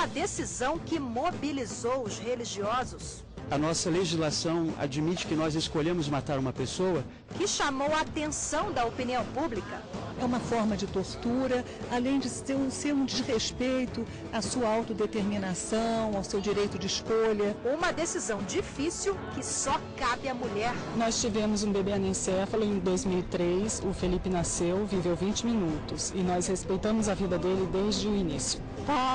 uma decisão que mobilizou os religiosos. A nossa legislação admite que nós escolhemos matar uma pessoa, que chamou a atenção da opinião pública. É uma forma de tortura, além de ser um desrespeito à sua autodeterminação, ao seu direito de escolha. Uma decisão difícil que só cabe à mulher. Nós tivemos um bebê anencéfalo em 2003, o Felipe nasceu, viveu 20 minutos e nós respeitamos a vida dele desde o início.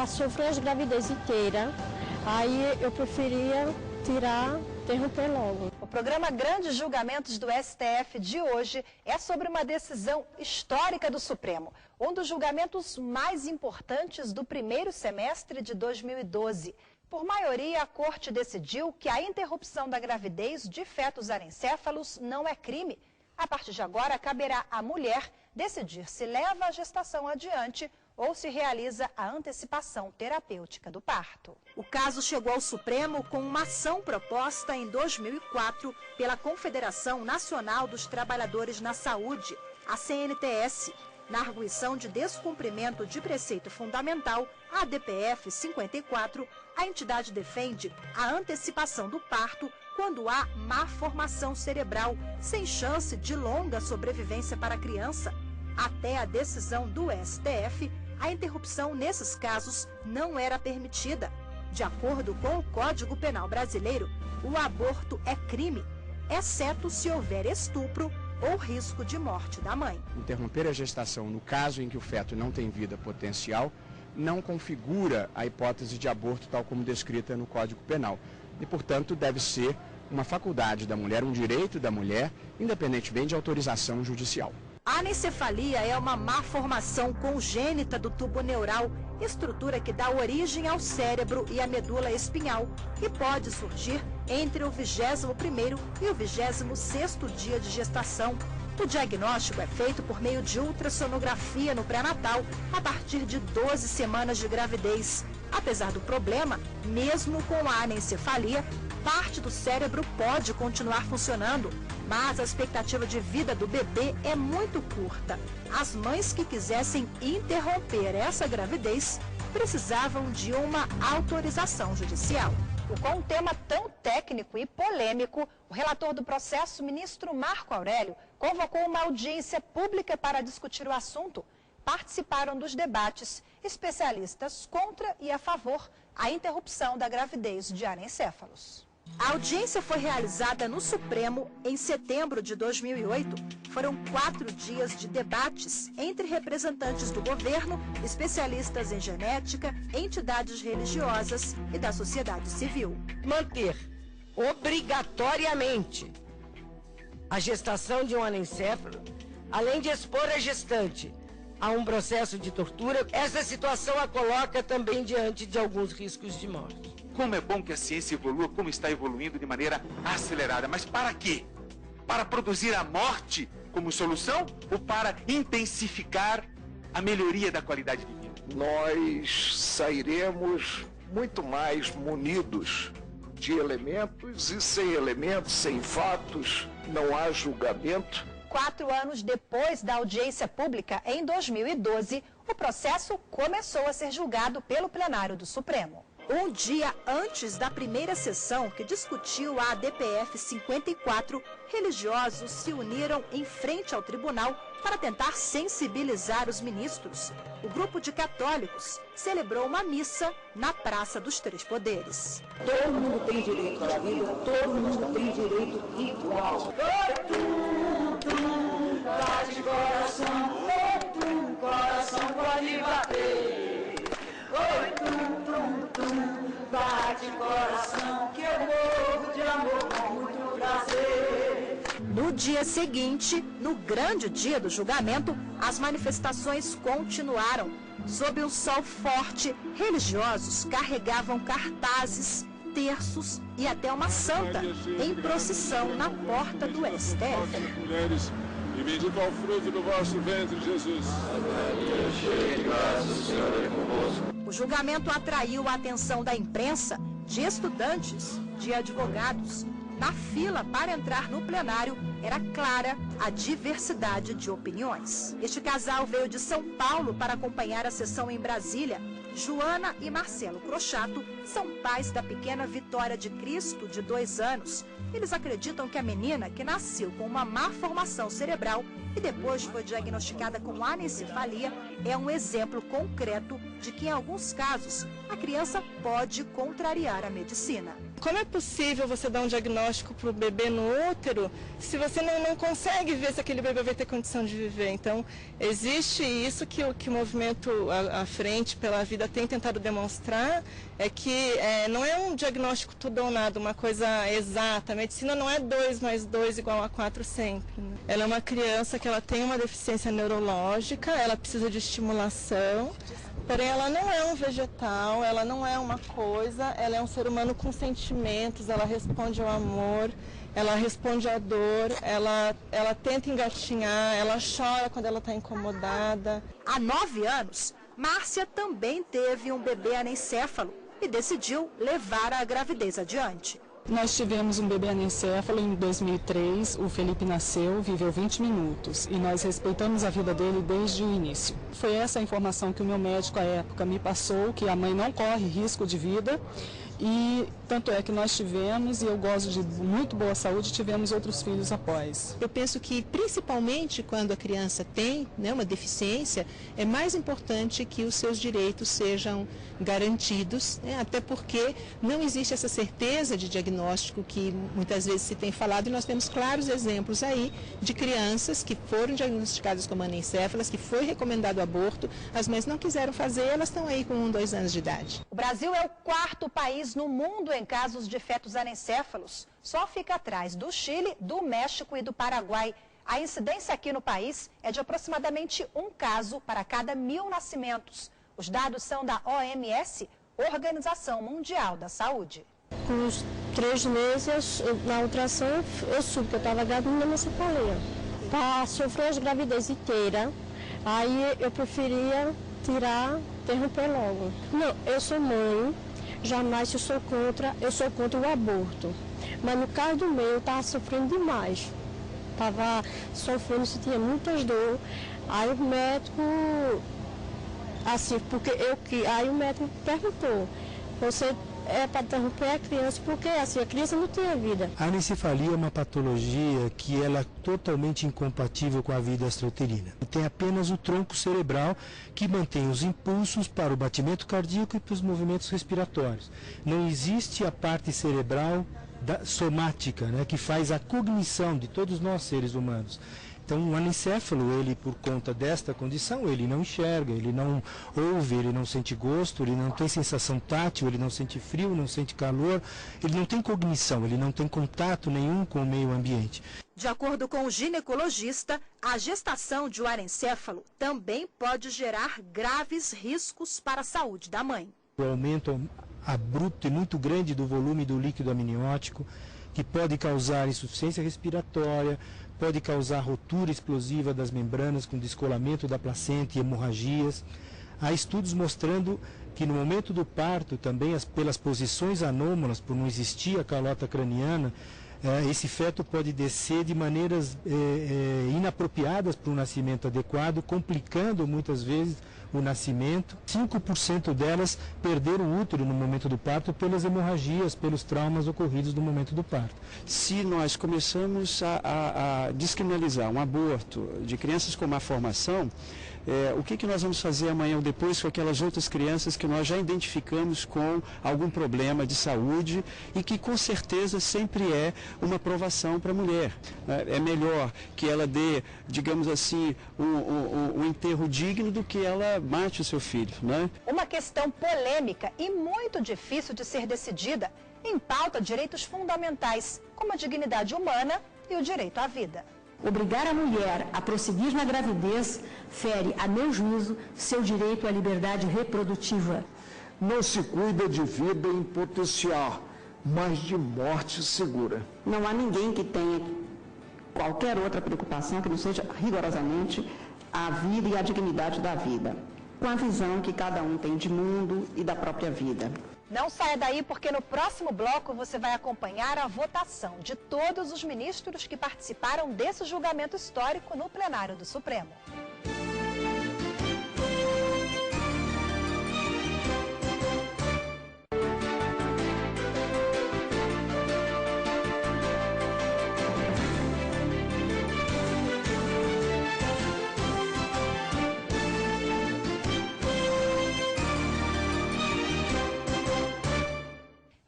Sofreu a gravidez inteira, aí eu preferia interromper logo. O programa Grandes Julgamentos do STF de hoje é sobre uma decisão histórica do Supremo, um dos julgamentos mais importantes do primeiro semestre de 2012. Por maioria, a Corte decidiu que a interrupção da gravidez de fetos anencéfalos não é crime. A partir de agora, caberá à mulher decidir se leva a gestação adiante ou se realiza a antecipação terapêutica do parto. O caso chegou ao Supremo com uma ação proposta em 2004 pela Confederação Nacional dos Trabalhadores na Saúde, a CNTS, na arguição de descumprimento de preceito fundamental, a ADPF 54, a entidade defende a antecipação do parto quando há má formação cerebral, sem chance de longa sobrevivência para a criança. Até a decisão do STF, a interrupção nesses casos não era permitida. De acordo com o Código Penal brasileiro, o aborto é crime, exceto se houver estupro ou risco de morte da mãe. Interromper a gestação no caso em que o feto não tem vida potencial não configura a hipótese de aborto tal como descrita no Código Penal e, portanto, deve ser uma faculdade da mulher, um direito da mulher, independentemente de autorização judicial. A anencefalia é uma má formação congênita do tubo neural, estrutura que dá origem ao cérebro e à medula espinhal, e pode surgir entre o 21º e o 26º dia de gestação. O diagnóstico é feito por meio de ultrassonografia no pré-natal, a partir de 12 semanas de gravidez. Apesar do problema, mesmo com a anencefalia, parte do cérebro pode continuar funcionando, mas a expectativa de vida do bebê é muito curta. As mães que quisessem interromper essa gravidez precisavam de uma autorização judicial. Com um tema tão técnico e polêmico, o relator do processo, ministro Marco Aurélio, convocou uma audiência pública para discutir o assunto. Participaram dos debates especialistas contra e a favor a interrupção da gravidez de anencéfalos. A audiência foi realizada no Supremo em setembro de 2008. Foram 4 dias de debates entre representantes do governo, especialistas em genética, entidades religiosas e da sociedade civil. Manter obrigatoriamente a gestação de um anencéfalo, além de expor a gestante a um processo de tortura, essa situação a coloca também diante de alguns riscos de morte. Como é bom que a ciência evolua, como está evoluindo de maneira acelerada. Mas para quê? Para produzir a morte como solução ou para intensificar a melhoria da qualidade de vida? Nós sairemos muito mais munidos de elementos e sem elementos, sem fatos, não há julgamento. 4 anos depois da audiência pública, em 2012, o processo começou a ser julgado pelo plenário do Supremo. Um dia antes da primeira sessão que discutiu a ADPF 54, religiosos se uniram em frente ao tribunal para tentar sensibilizar os ministros. O grupo de católicos celebrou uma missa na Praça dos Três Poderes. Todo mundo tem direito à vida, todo mundo tem direito igual. Bate coração, coração pode bater. Oi, bate coração, que eu morro de amor com muito prazer. No dia seguinte, no grande dia do julgamento, as manifestações continuaram. Sob um sol forte, religiosos carregavam cartazes, terços e até uma santa em procissão na porta do STF. Mulheres, e bendito ao fruto do vosso ventre, Jesus. Cheia de graça, o Senhor é convosco. O julgamento atraiu a atenção da imprensa, de estudantes, de advogados. Na fila para entrar no plenário, era clara a diversidade de opiniões. Este casal veio de São Paulo para acompanhar a sessão em Brasília. Joana e Marcelo Crochato são pais da pequena Vitória de Cristo, de 2 anos. Eles acreditam que a menina, que nasceu com uma má formação cerebral e depois foi diagnosticada com anencefalia, é um exemplo concreto de que, em alguns casos, a criança pode contrariar a medicina. Como é possível você dar um diagnóstico para o bebê no útero se você não consegue ver se aquele bebê vai ter condição de viver? Então, existe isso que o movimento à frente pela vida tem tentado demonstrar, é que não é um diagnóstico tudo ou nada, uma coisa exata. A medicina não é 2 mais 2 igual a 4 sempre, né? Ela é uma criança que ela tem uma deficiência neurológica, ela precisa de estimulação. Porém, ela não é um vegetal, ela não é uma coisa, ela é um ser humano com sentimentos, ela responde ao amor, ela responde à dor, ela tenta engatinhar, ela chora quando ela está incomodada. Há 9 anos, Márcia também teve um bebê anencéfalo e decidiu levar a gravidez adiante. Nós tivemos um bebê anencéfalo em 2003, o Felipe nasceu, viveu 20 minutos e nós respeitamos a vida dele desde o início. Foi essa a informação que o meu médico à época me passou, que a mãe não corre risco de vida. E tanto é que nós tivemos, e eu gozo de muito boa saúde, tivemos outros filhos após. Eu penso que, principalmente quando a criança tem, né, uma deficiência, é mais importante que os seus direitos sejam garantidos, né, até porque não existe essa certeza de diagnóstico que muitas vezes se tem falado, e nós temos claros exemplos aí de crianças que foram diagnosticadas como anencéfalas, que foi recomendado o aborto, as mães não quiseram fazer, elas estão aí com 1, 2 anos de idade. O Brasil é o 4º país no mundo em casos de fetos anencéfalos. Só fica atrás do Chile, do México e do Paraguai. A incidência aqui no país é de aproximadamente 1 caso para cada 1000 nascimentos. Os dados são da OMS, Organização Mundial da Saúde. Com uns 3 meses, na ultrassom, eu soube que eu estava grávida de anencefalia. Para sofrer a gravidez inteira, aí eu preferia interromper logo. Não, eu sou mãe. Jamais eu sou contra o aborto. Mas no caso do meu, eu estava sofrendo demais. Estava sofrendo, sentia muitas dores. Aí o médico, assim, aí o médico perguntou, você é para interromper a criança, porque assim, a criança não tem a vida. A anencefalia é uma patologia que ela é totalmente incompatível com a vida extrauterina. Tem apenas o tronco cerebral que mantém os impulsos para o batimento cardíaco e para os movimentos respiratórios. Não existe a parte cerebral somática, né, que faz a cognição de todos nós seres humanos. Então, o anencéfalo, ele, por conta desta condição, ele não enxerga, ele não ouve, ele não sente gosto, ele não tem sensação tátil, ele não sente frio, não sente calor, ele não tem cognição, ele não tem contato nenhum com o meio ambiente. De acordo com o ginecologista, a gestação de um anencéfalo também pode gerar graves riscos para a saúde da mãe. O aumento abrupto e muito grande do volume do líquido amniótico, que pode causar insuficiência respiratória, pode causar rotura explosiva das membranas com descolamento da placenta e hemorragias. Há estudos mostrando que no momento do parto, também pelas posições anômalas, por não existir a calota craniana, esse feto pode descer de maneiras inapropriadas para um nascimento adequado, complicando muitas vezes o nascimento. 5% delas perderam o útero no momento do parto pelas hemorragias, pelos traumas ocorridos no momento do parto. Se nós começamos a descriminalizar um aborto de crianças com má formação, o que nós vamos fazer amanhã ou depois com aquelas outras crianças que nós já identificamos com algum problema de saúde e que com certeza sempre é uma provação para a mulher. É melhor que ela dê, digamos assim, um enterro digno do que ela mate o seu filho, né? Uma questão polêmica e muito difícil de ser decidida, em pauta direitos fundamentais, como a dignidade humana e o direito à vida. Obrigar a mulher a prosseguir na gravidez fere, a meu juízo, seu direito à liberdade reprodutiva. Não se cuida de vida em potencial, mas de morte segura. Não há ninguém que tenha qualquer outra preocupação que não seja rigorosamente a vida e a dignidade da vida, com a visão que cada um tem de mundo e da própria vida. Não saia daí, porque no próximo bloco você vai acompanhar a votação de todos os ministros que participaram desse julgamento histórico no plenário do Supremo.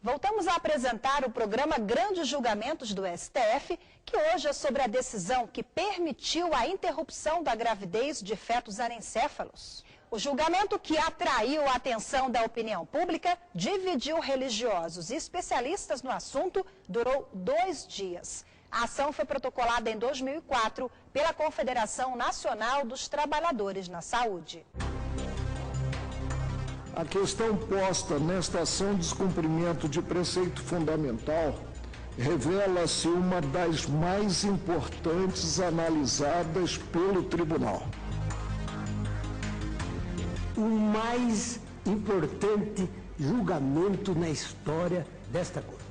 Voltamos a apresentar o programa Grandes Julgamentos do STF, que hoje é sobre a decisão que permitiu a interrupção da gravidez de fetos anencéfalos. O julgamento, que atraiu a atenção da opinião pública, dividiu religiosos e especialistas no assunto, durou 2 dias. A ação foi protocolada em 2004 pela Confederação Nacional dos Trabalhadores na Saúde. A questão posta nesta ação de descumprimento de preceito fundamental revela-se uma das mais importantes analisadas pelo tribunal. O mais importante julgamento na história desta Corte.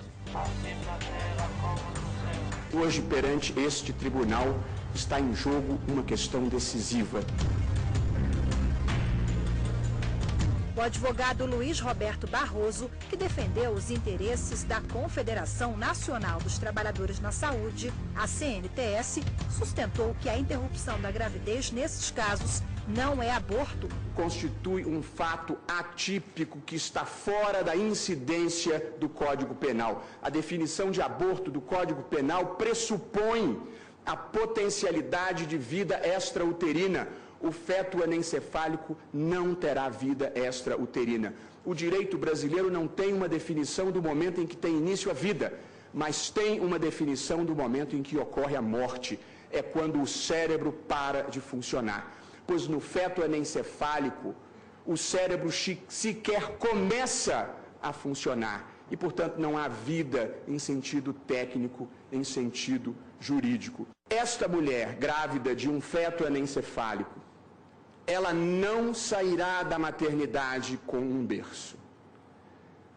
Hoje, perante este tribunal, está em jogo uma questão decisiva. O advogado Luiz Roberto Barroso, que defendeu os interesses da Confederação Nacional dos Trabalhadores na Saúde, a CNTS, sustentou que a interrupção da gravidez nesses casos não é aborto. Constitui um fato atípico que está fora da incidência do Código Penal. A definição de aborto do Código Penal pressupõe a potencialidade de vida extrauterina. O feto anencefálico não terá vida extrauterina. O direito brasileiro não tem uma definição do momento em que tem início a vida, mas tem uma definição do momento em que ocorre a morte. É quando o cérebro para de funcionar. Pois no feto anencefálico, o cérebro sequer começa a funcionar. E, portanto, não há vida em sentido técnico, em sentido jurídico. Esta mulher grávida de um feto anencefálico, ela não sairá da maternidade com um berço.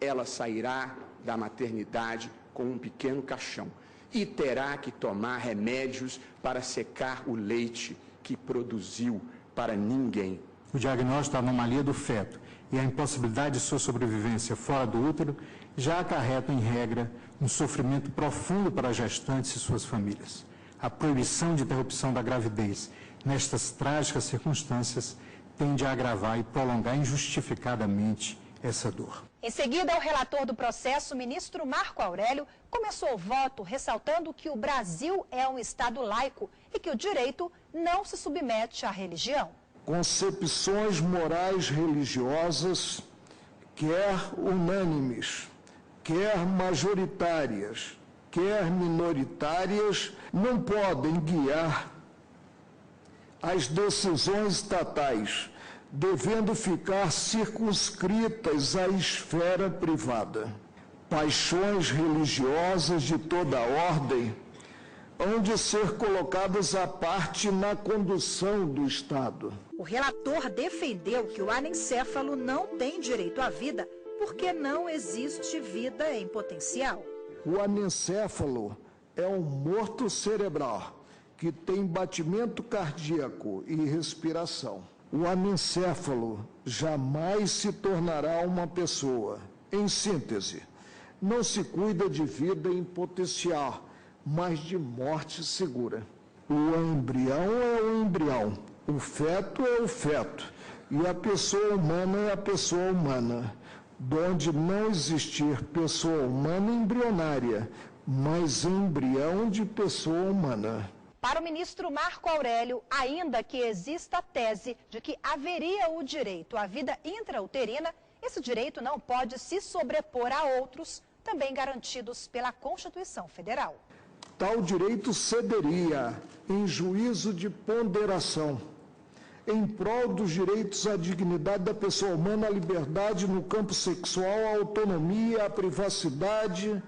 Ela sairá da maternidade com um pequeno caixão e terá que tomar remédios para secar o leite que produziu para ninguém. O diagnóstico da anomalia do feto e a impossibilidade de sua sobrevivência fora do útero já acarretam, em regra, um sofrimento profundo para gestantes e suas famílias. A proibição de interrupção da gravidez nestas trágicas circunstâncias tende a agravar e prolongar injustificadamente essa dor. Em seguida, o relator do processo, o ministro Marco Aurélio, começou o voto ressaltando que o Brasil é um Estado laico e que o direito não se submete à religião. Concepções morais religiosas, quer unânimes, quer majoritárias, quer minoritárias, não podem guiar as decisões estatais, devendo ficar circunscritas à esfera privada. Paixões religiosas de toda ordem hão de ser colocadas à parte na condução do Estado. O relator defendeu que o anencéfalo não tem direito à vida porque não existe vida em potencial. O anencéfalo é um morto cerebral que tem batimento cardíaco e respiração. O anencéfalo jamais se tornará uma pessoa. Em síntese, não se cuida de vida em potencial, mas de morte segura. O embrião é o embrião, o feto é o feto, e a pessoa humana é a pessoa humana, donde não existir pessoa humana embrionária, mas embrião de pessoa humana. Para o ministro Marco Aurélio, ainda que exista a tese de que haveria o direito à vida intrauterina, esse direito não pode se sobrepor a outros, também garantidos pela Constituição Federal. Tal direito cederia, em juízo de ponderação, em prol dos direitos à dignidade da pessoa humana, à liberdade no campo sexual, à autonomia, à privacidade,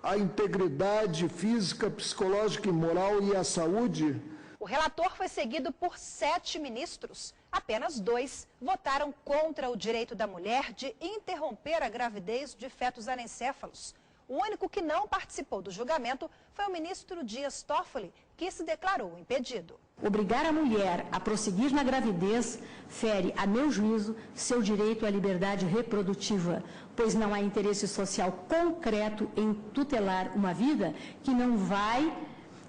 à integridade física, psicológica e moral e à saúde. O relator foi seguido por 7 ministros. Apenas 2 votaram contra o direito da mulher de interromper a gravidez de fetos anencéfalos. O único que não participou do julgamento foi o ministro Dias Toffoli, que se declarou impedido. Obrigar a mulher a prosseguir na gravidez fere, a meu juízo, seu direito à liberdade reprodutiva, pois não há interesse social concreto em tutelar uma vida que não vai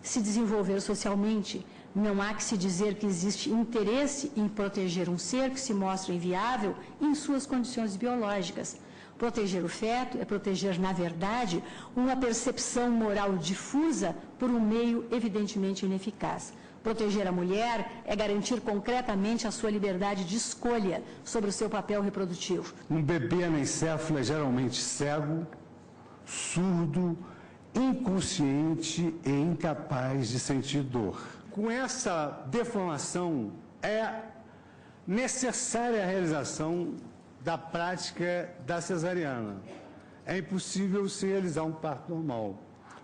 se desenvolver socialmente. Não há que se dizer que existe interesse em proteger um ser que se mostra inviável em suas condições biológicas. Proteger o feto é proteger, na verdade, uma percepção moral difusa por um meio evidentemente ineficaz. Proteger a mulher é garantir concretamente a sua liberdade de escolha sobre o seu papel reprodutivo. Um bebê anencéfalo é geralmente cego, surdo, inconsciente e incapaz de sentir dor. Com essa deformação, é necessária a realização da prática da cesariana. É impossível se realizar um parto normal.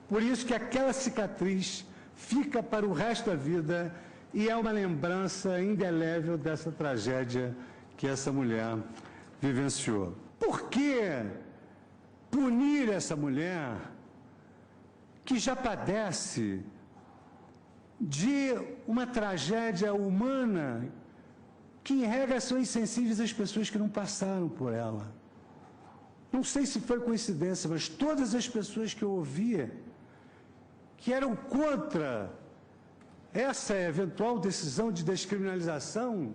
Por isso que aquela cicatriz fica para o resto da vida e é uma lembrança indelével dessa tragédia que essa mulher vivenciou. Por que punir essa mulher que já padece de uma tragédia humana que, em regra, são insensíveis às pessoas que não passaram por ela? Não sei se foi coincidência, mas todas as pessoas que eu ouvia que eram contra essa eventual decisão de descriminalização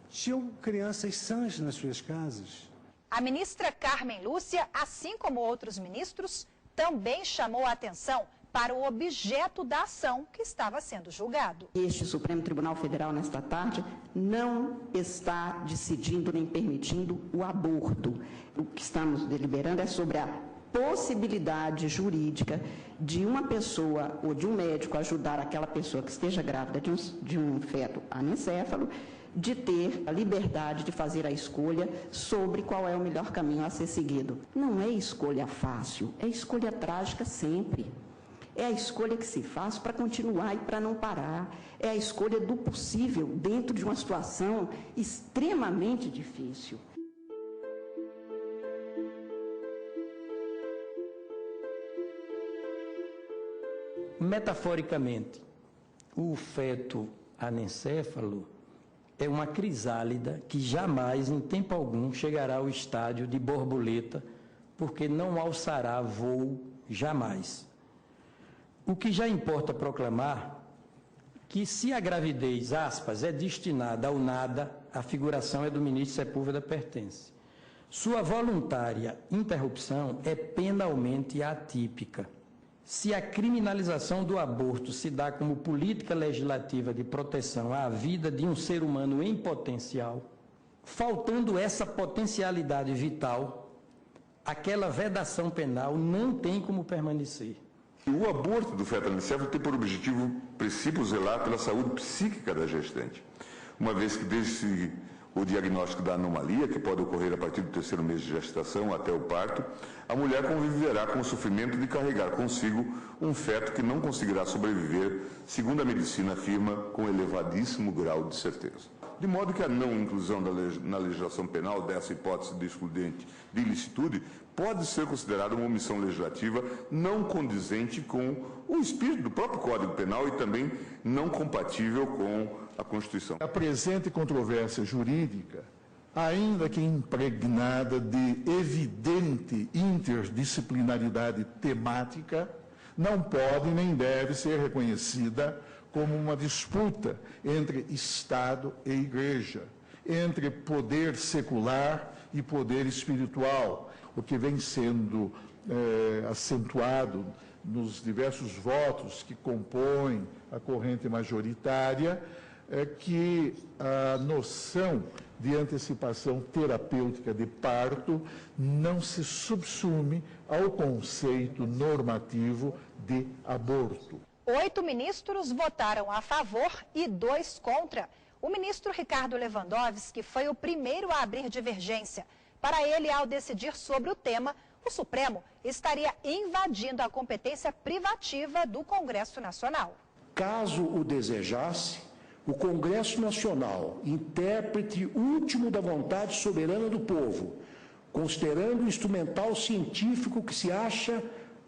tinham crianças sãs nas suas casas. A ministra Carmen Lúcia, assim como outros ministros, também chamou a atenção para o objeto da ação que estava sendo julgado. Este Supremo Tribunal Federal, nesta tarde, não está decidindo nem permitindo o aborto. O que estamos deliberando é sobre a possibilidade jurídica de uma pessoa ou de um médico ajudar aquela pessoa que esteja grávida de um feto anencéfalo, de ter a liberdade de fazer a escolha sobre qual é o melhor caminho a ser seguido. Não é escolha fácil, é escolha trágica sempre. É a escolha que se faz para continuar e para não parar. É a escolha do possível dentro de uma situação extremamente difícil. Metaforicamente, o feto anencéfalo é uma crisálida que jamais, em tempo algum, chegará ao estádio de borboleta, porque não alçará voo jamais. O que já importa proclamar que, se a gravidez, aspas, é destinada ao nada, a figuração é do ministro Sepúlveda pertence. Sua voluntária interrupção é penalmente atípica. Se a criminalização do aborto se dá como política legislativa de proteção à vida de um ser humano em potencial, faltando essa potencialidade vital, aquela vedação penal não tem como permanecer. O aborto do feto anencéfalo tem por objetivo princípio zelar pela saúde psíquica da gestante, uma vez que desde o diagnóstico da anomalia, que pode ocorrer a partir do 3º mês de gestação até o parto, a mulher conviverá com o sofrimento de carregar consigo um feto que não conseguirá sobreviver, segundo a medicina afirma, com elevadíssimo grau de certeza. De modo que a não inclusão na legislação penal dessa hipótese de excludente de ilicitude pode ser considerada uma omissão legislativa não condizente com o espírito do próprio Código Penal e também não compatível com a Constituição. A presente controvérsia jurídica, ainda que impregnada de evidente interdisciplinaridade temática, não pode nem deve ser reconhecida como uma disputa entre Estado e Igreja, entre poder secular e poder espiritual, o que vem sendo acentuado nos diversos votos que compõem a corrente majoritária, é que a noção de antecipação terapêutica de parto não se subsume ao conceito normativo de aborto. 8 ministros votaram a favor e 2 contra. O ministro Ricardo Lewandowski foi o primeiro a abrir divergência. Para ele, ao decidir sobre o tema, o Supremo estaria invadindo a competência privativa do Congresso Nacional. Caso o desejasse, o Congresso Nacional, intérprete último da vontade soberana do povo, considerando o instrumental científico que se acha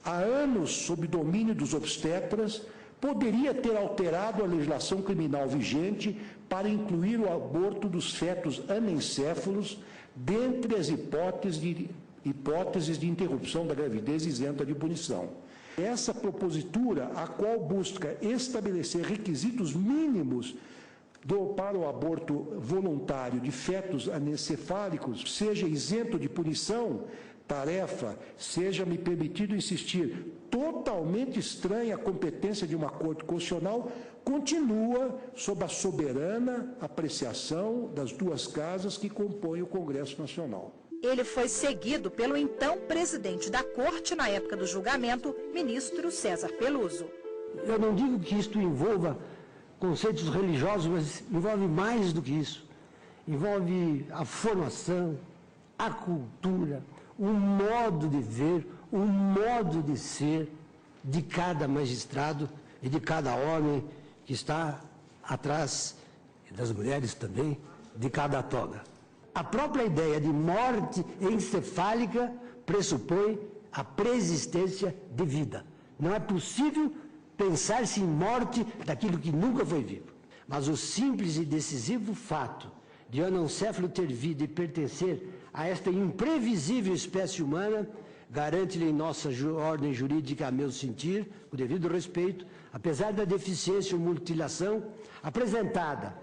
há anos sob domínio dos obstetras, poderia ter alterado a legislação criminal vigente para incluir o aborto dos fetos anencéfalos dentre as hipóteses de interrupção da gravidez isenta de punição. Essa propositura, a qual busca estabelecer requisitos mínimos para o aborto voluntário de fetos anencefálicos, seja isento de punição, tarefa, seja-me permitido insistir, totalmente estranha à competência de uma Corte Constitucional, continua sob a soberana apreciação das duas casas que compõem o Congresso Nacional. Ele foi seguido pelo então presidente da Corte na época do julgamento, ministro César Peluso. Eu não digo que isto envolva conceitos religiosos, mas envolve mais do que isso. Envolve a formação, a cultura, o modo de ver, o modo de ser de cada magistrado e de cada homem que está atrás, e das mulheres também, de cada toga. A própria ideia de morte encefálica pressupõe a preexistência de vida. Não é possível pensar-se em morte daquilo que nunca foi vivo. Mas o simples e decisivo fato de o anencéfalo ter vida e pertencer a esta imprevisível espécie humana garante-lhe em nossa ordem jurídica, a meu sentir, o devido respeito, apesar da deficiência ou mutilação apresentada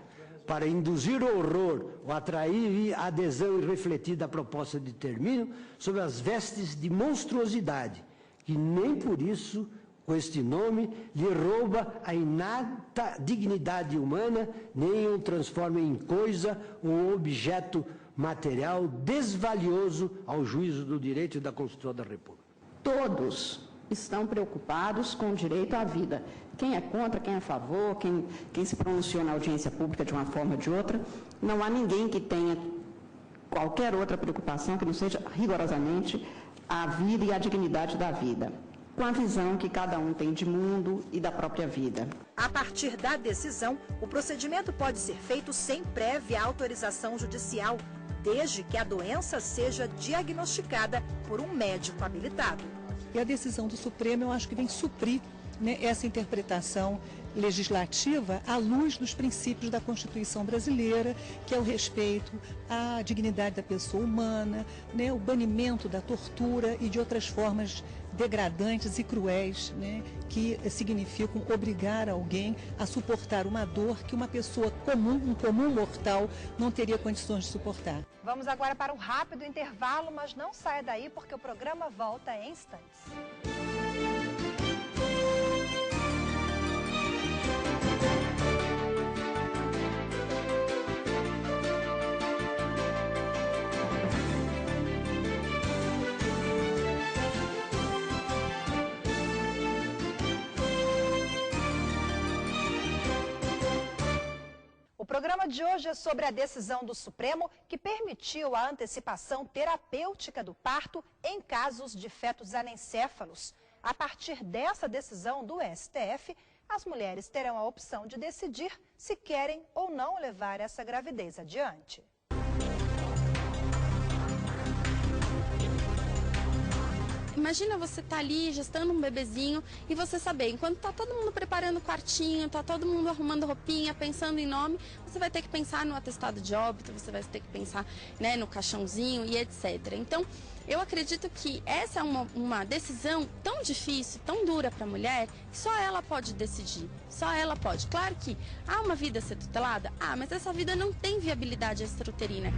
para induzir o horror ou atrair a adesão irrefletida à proposta de termínio sob as vestes de monstruosidade, que nem por isso, com este nome, lhe rouba a inata dignidade humana, nem o transforma em coisa ou objeto material desvalioso ao juízo do direito e da Constituição da República. Todos estão preocupados com o direito à vida. Quem é contra, quem é a favor, quem se pronunciou na audiência pública de uma forma ou de outra, não há ninguém que tenha qualquer outra preocupação que não seja rigorosamente a vida e a dignidade da vida, com a visão que cada um tem de mundo e da própria vida. A partir da decisão, o procedimento pode ser feito sem prévia autorização judicial, desde que a doença seja diagnosticada por um médico habilitado. E a decisão do Supremo, eu acho que vem suprir, né, essa interpretação legislativa à luz dos princípios da Constituição brasileira, que é o respeito à dignidade da pessoa humana, né, o banimento da tortura e de outras formas degradantes e cruéis, né, que significam obrigar alguém a suportar uma dor que uma pessoa comum, um comum mortal, não teria condições de suportar. Vamos agora para um rápido intervalo, mas não saia daí porque o programa volta em instantes. O programa de hoje é sobre a decisão do Supremo que permitiu a antecipação terapêutica do parto em casos de fetos anencéfalos. A partir dessa decisão do STF, as mulheres terão a opção de decidir se querem ou não levar essa gravidez adiante. Imagina você estar ali gestando um bebezinho e você saber, enquanto está todo mundo preparando o quartinho, está todo mundo arrumando roupinha, pensando em nome, você vai ter que pensar no atestado de óbito, você vai ter que pensar, né, no caixãozinho e etc. Então, eu acredito que essa é uma decisão tão difícil, tão dura para a mulher, que só ela pode decidir, só ela pode. Claro que há uma vida a ser tutelada, mas essa vida não tem viabilidade extrauterina.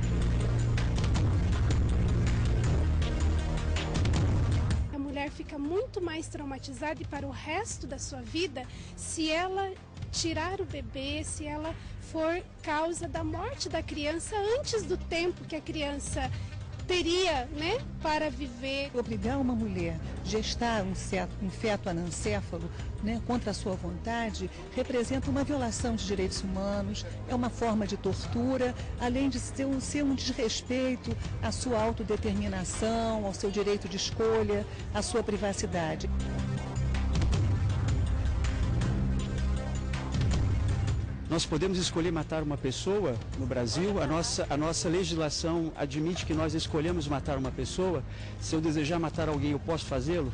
A mulher fica muito mais traumatizada e para o resto da sua vida se ela tirar o bebê, se ela for causa da morte da criança antes do tempo que a criança teria, né, para viver. Obrigar uma mulher a gestar um feto anencéfalo, né, contra a sua vontade, representa uma violação de direitos humanos, é uma forma de tortura, além de ser um desrespeito à sua autodeterminação, ao seu direito de escolha, à sua privacidade. Nós nós podemos escolher matar uma pessoa no Brasil? A nossa legislação admite que nós escolhemos matar uma pessoa? Se eu desejar matar alguém, eu posso fazê-lo?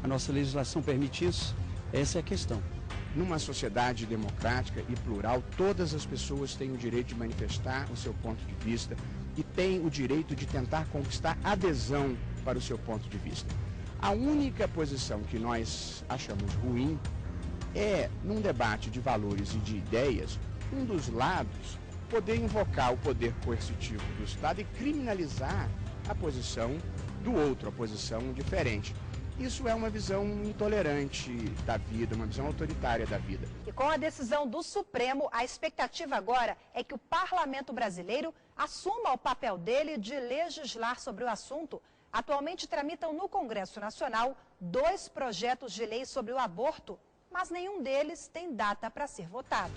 A nossa legislação permite isso? Essa é a questão. Numa sociedade democrática e plural, todas as pessoas têm o direito de manifestar o seu ponto de vista e têm o direito de tentar conquistar adesão para o seu ponto de vista. A única posição que nós achamos ruim é, num debate de valores e de ideias, um dos lados poder invocar o poder coercitivo do Estado e criminalizar a posição do outro, a posição diferente. Isso é uma visão intolerante da vida, uma visão autoritária da vida. E com a decisão do Supremo, a expectativa agora é que o parlamento brasileiro assuma o papel dele de legislar sobre o assunto. Atualmente tramitam no Congresso Nacional 2 projetos de lei sobre o aborto, mas nenhum deles tem data para ser votado.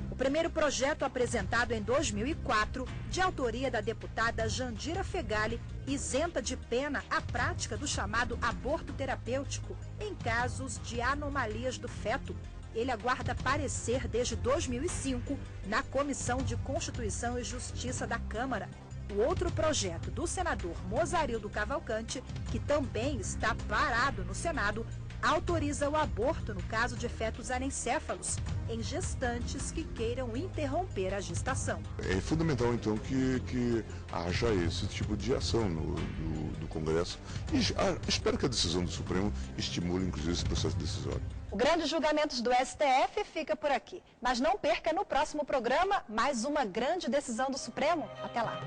O primeiro projeto, apresentado em 2004, de autoria da deputada Jandira Fegali, isenta de pena a prática do chamado aborto terapêutico em casos de anomalias do feto. Ele aguarda parecer desde 2005 na Comissão de Constituição e Justiça da Câmara. O outro projeto do senador Mozarildo Cavalcante, que também está parado no Senado, autoriza o aborto no caso de fetos anencéfalos em gestantes que queiram interromper a gestação. É fundamental, então, que haja esse tipo de ação no Congresso e espero que a decisão do Supremo estimule, inclusive, esse processo decisório. O Grande Julgamentos do STF fica por aqui, mas não perca no próximo programa mais uma grande decisão do Supremo. Até lá!